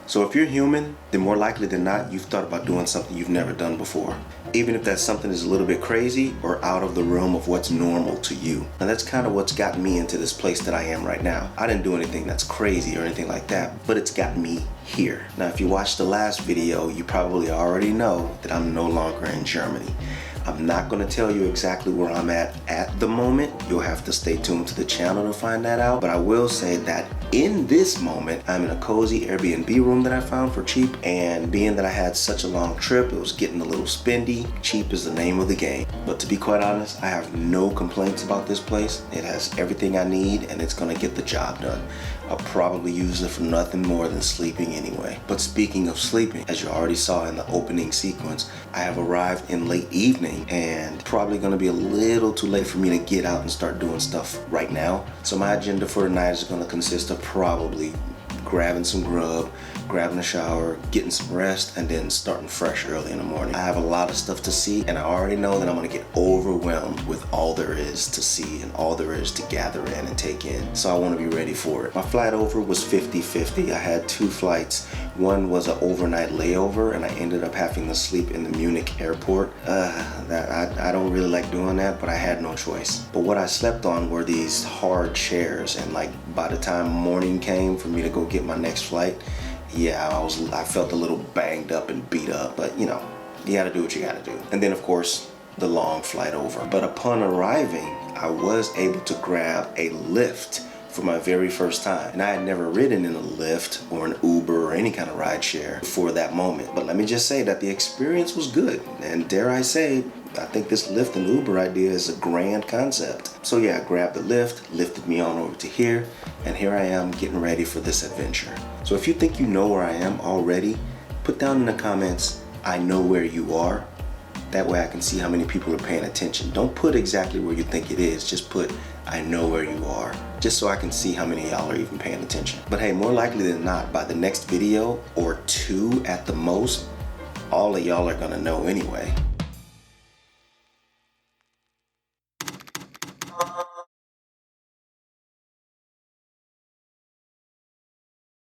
So if you're human, then more likely than not, you've thought about doing something you've never done before. Even if that something is a little bit crazy or out of the realm of what's normal to you. And that's kind of what's gotten me into this place that I am right now. I didn't do anything that's crazy or anything like that, but it's got me here. Now, if you watched the last video, you probably already know that I'm no longer in Germany. I'm not going to tell you exactly where I'm at the moment. You'll have to stay tuned to the channel to find that out. But I will say that in this moment, I'm in a cozy Airbnb room that I found for cheap. And being that I had such a long trip, it was getting a little spendy. Cheap is the name of the game. But to be quite honest, I have no complaints about this place. It has everything I need and it's going to get the job done. I'll probably use it for nothing more than sleeping anyway. But speaking of sleeping, as you already saw in the opening sequence, I have arrived in late evening and probably gonna be a little too late for me to get out and start doing stuff right now. So my agenda for tonight is gonna consist of probably grabbing some grub, grabbing a shower, getting some rest, and then starting fresh early in the morning. I have a lot of stuff to see, and I already know that I'm gonna get overwhelmed with all there is to see and all there is to gather in and take in. So I wanna be ready for it. My flight over was 50-50. I had 2 flights. One was an overnight layover, and I ended up having to sleep in the Munich airport. I don't really like doing that, but I had no choice. But what I slept on were these hard chairs, and like by the time morning came for me to go get my next flight, yeah, I felt a little banged up and beat up, but you know, you gotta do what you gotta do. And then of course, the long flight over. But upon arriving, I was able to grab a Lyft for my very first time. And I had never ridden in a Lyft or an Uber or any kind of ride share before that moment. But let me just say that the experience was good. And dare I say, I think this Lyft and Uber idea is a grand concept. So yeah, I grabbed the Lyft, lifted me on over to here, and here I am getting ready for this adventure. So if you think you know where I am already, put down in the comments, I know where you are. That way I can see how many people are paying attention. Don't put exactly where you think it is, just put, I know where you are, just so I can see how many of y'all are even paying attention. But hey, more likely than not, by the next video, or 2 at the most, all of y'all are gonna know anyway.